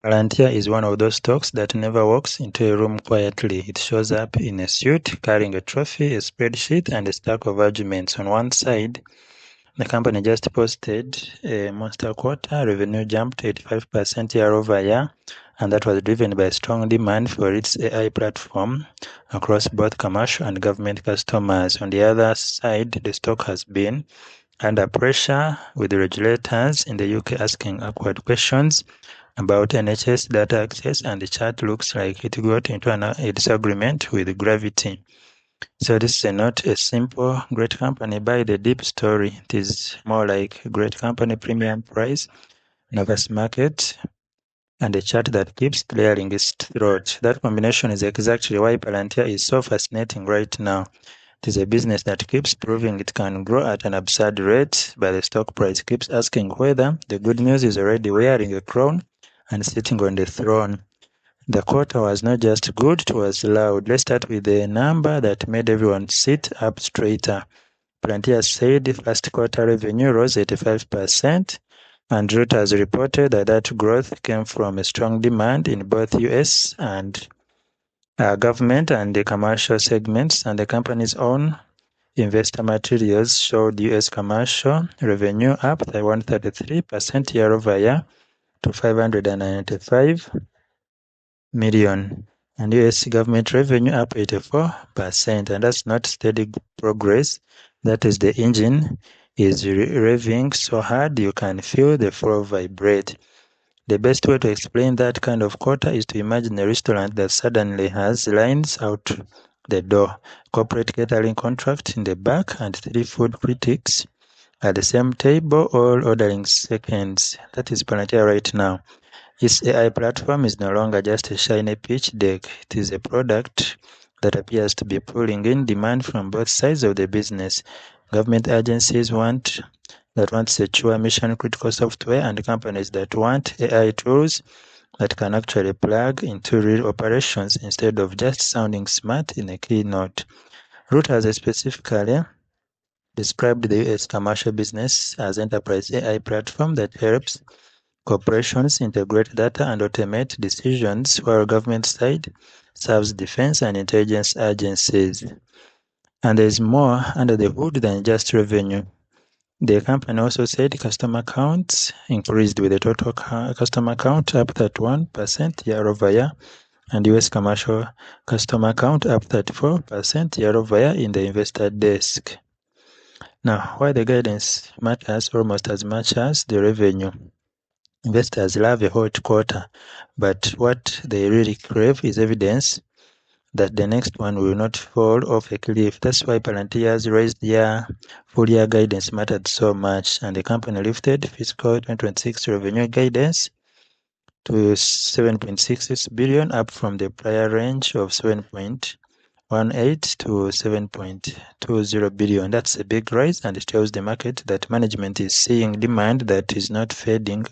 Palantir is one of those stocks that never walks into a room quietly. It shows up in a suit, carrying a trophy, a spreadsheet, and a stack of arguments. On one side, the company just posted a monster quarter. Revenue jumped 85% year over year, and that was driven by strong demand for its AI platform across both commercial and government customers. On the other side, the stock has been under pressure, with the regulators in the UK asking awkward questions about NHS data access, and the chart looks like it got into a disagreement with Gravity. So this is not a simple great company by the deep story. It is more like great company premium price, nervous market, and a chart that keeps clearing its throat. That combination is exactly why Palantir is so fascinating right now. It is a business that keeps proving it can grow at an absurd rate, but the stock price keeps asking whether the good news is already wearing a crown and sitting on the throne. The quarter was not just good, it was loud. Let's start with the number that made everyone sit up straighter. Palantir said first quarter revenue rose 85%, and Reuters reported that growth came from a strong demand in both US and government and the commercial segments, and the company's own investor materials showed US commercial revenue up by 133% year over year to 595 million, and US government revenue up 84%, and that's not steady progress. That is, the engine is revving so hard you can feel the floor vibrate. The best way to explain that kind of quarter is to imagine a restaurant that suddenly has lines out the door, corporate catering contract in the back, and 3 food critics at the same table, all ordering seconds. That is Palantir right now. Its AI platform is no longer just a shiny pitch deck. It is a product that appears to be pulling in demand from both sides of the business. Government agencies want secure mission-critical software, and companies that want AI tools that can actually plug into real operations instead of just sounding smart in a keynote. Reuters specifically described the US commercial business as enterprise AI platform that helps corporations integrate data and automate decisions, while government side serves defense and intelligence agencies. And there is more under the hood than just revenue. The company also said customer counts increased, with the total customer count up 31% year over year, and US commercial customer count up 34% year over year in the investor desk. Now, why the guidance matters almost as much as the revenue. Investors love a hot quarter, but what they really crave is evidence that the next one will not fall off a cliff. That's why Palantir's raised full year guidance mattered so much, and the company lifted fiscal 2026 revenue guidance to 7.66 billion, up from the prior range of 7.18 to 7.20 billion. That's a big rise, and it tells the market that management is seeing demand that is not fading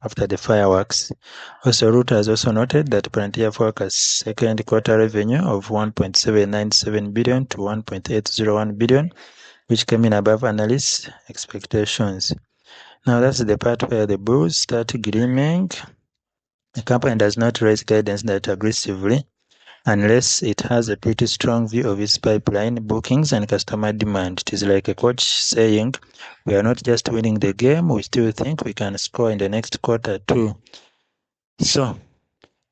after the fireworks. Also, Reuters also noted that Palantir forecasts second quarter revenue of 1.797 billion to 1.801 billion, which came in above analysts' expectations. Now, that's the part where the bulls start gleaming. The company does not raise guidance that aggressively unless it has a pretty strong view of its pipeline, bookings, and customer demand. It is like a coach saying, we are not just winning the game, we still think we can score in the next quarter too. So,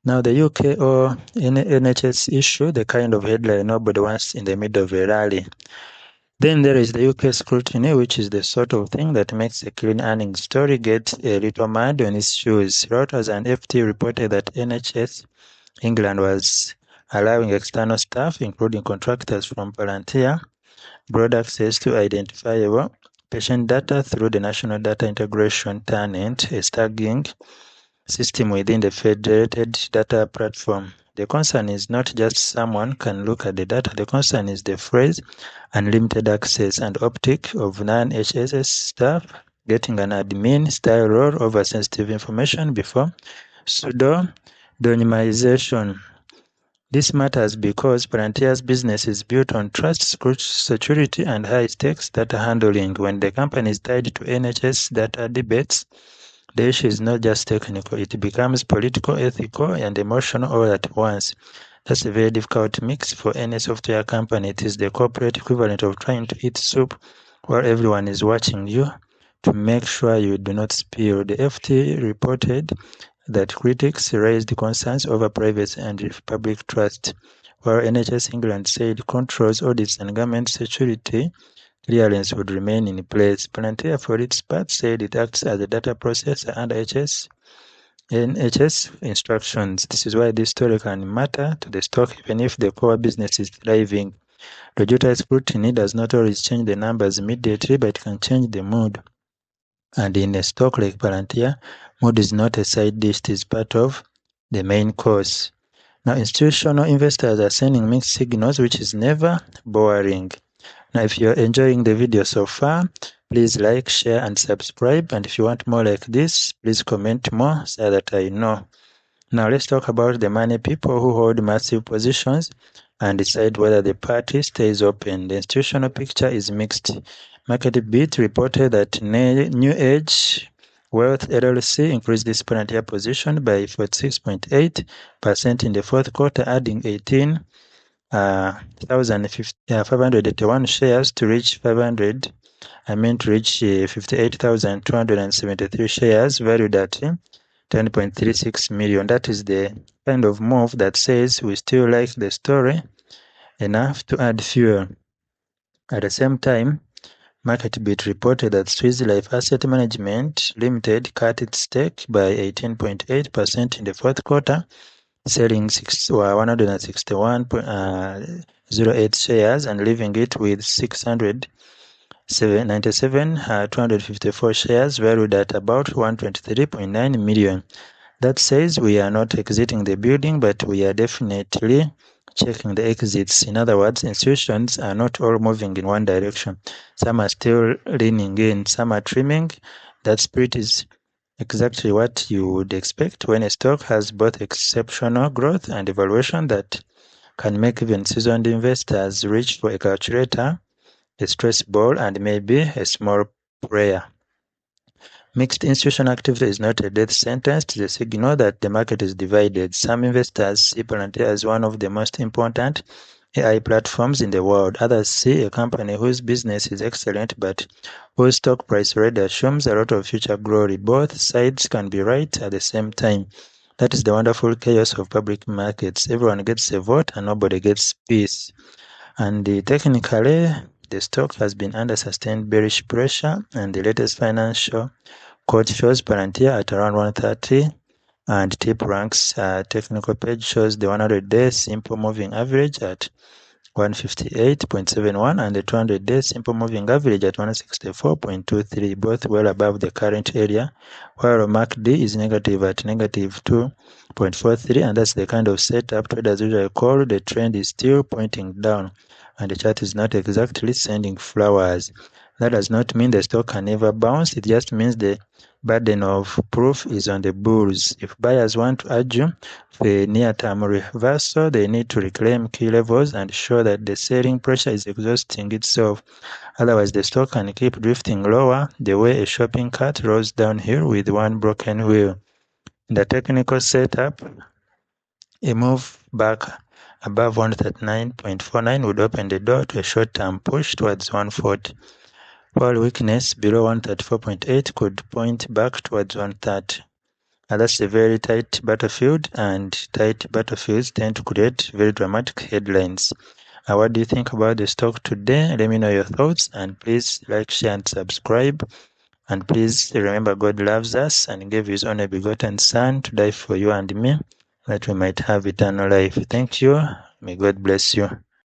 now the UK or NHS issue, the kind of headline nobody wants in the middle of a rally. Then there is the UK scrutiny, which is the sort of thing that makes a clean earnings story get a little mud on its shoes. Reuters and FT reported that NHS England was allowing external staff, including contractors from Palantir, broad access to identifiable patient data through the National Data Integration Tenant, a tagging system within the Federated Data Platform. The concern is not just someone can look at the data. The concern is the phrase unlimited access and optic of non-HSS staff getting an admin-style role over sensitive information before pseudo-anonymization. This matters because Palantir's business is built on trust, security, and high-stakes data handling. When the company is tied to NHS data debates, The issue is not just technical, it becomes political, ethical, and emotional all at once. That's a very difficult mix for any software company. It is the corporate equivalent of trying to eat soup while everyone is watching you to make sure you do not spill. The FT reported that critics raised concerns over privacy and public trust, while NHS England said controls, audits, and government security clearance would remain in place. Palantir, for its part, said it acts as a data processor under NHS instructions. This is why this story can matter to the stock even if the core business is thriving. Regulatory scrutiny does not always change the numbers immediately, but it can change the mood. And in a stock like Palantir, mood is not a side dish, it is part of the main course. Now, institutional investors are sending mixed signals, which is never boring. Now, if you're enjoying the video so far, please like, share, and subscribe. And if you want more like this, please comment more so that I know. Now, let's talk about the money people who hold massive positions and decide whether the party stays open. The institutional picture is mixed. Market Beat reported that New Age Wealth LLC increased its Palantir position by 46.8% in the fourth quarter, adding 18,581 shares to reach 58,273 shares, valued at 10.36 million. That is the kind of move that says we still like the story enough to add fuel. At the same time, MarketBeat reported that Swiss Life Asset Management Limited cut its stake by 18.8% in the fourth quarter, selling 161.08 shares and leaving it with 254 shares, valued at about 123.9 million. That says we are not exiting the building, but we are definitely checking the exits. In other words, institutions are not all moving in one direction. Some are still leaning in, some are trimming. That spirit is exactly what you would expect when a stock has both exceptional growth and valuation that can make even seasoned investors reach for a calculator, a stress ball, and maybe a small prayer. Mixed institutional activity is not a death sentence. It is a signal that the market is divided. Some investors see Palantir as one of the most important AI platforms in the world. Others see a company whose business is excellent but whose stock price already assumes a lot of future glory. Both sides can be right at the same time. That is the wonderful chaos of public markets. Everyone gets a vote and nobody gets peace. And technically, the stock has been under sustained bearish pressure, and the latest financial quote shows Palantir at around 130, and tip ranks technical page shows the 100-day simple moving average at 158.71 and the 200-day simple moving average at 164.23, both well above the current area, while MACD is negative at negative 2.43, and that's the kind of setup traders usually call the trend is still pointing down, and the chart is not exactly sending flowers. That does not mean the stock can never bounce. It just means the burden of proof is on the bulls. If buyers want to argue for a near-term reversal, they need to reclaim key levels and show that the selling pressure is exhausting itself. Otherwise, the stock can keep drifting lower the way a shopping cart rolls downhill with one broken wheel. In the technical setup, a move back above 139.49 would open the door to a short-term push towards 140. While weakness below 134.8 could point back towards 130. And that's a very tight battlefield, and tight battlefields tend to create very dramatic headlines. What do you think about the stock today? Let me know your thoughts, and please like, share, and subscribe. And please remember, God loves us and gave his only begotten Son to die for you and me, that we might have eternal life. Thank you. May God bless you.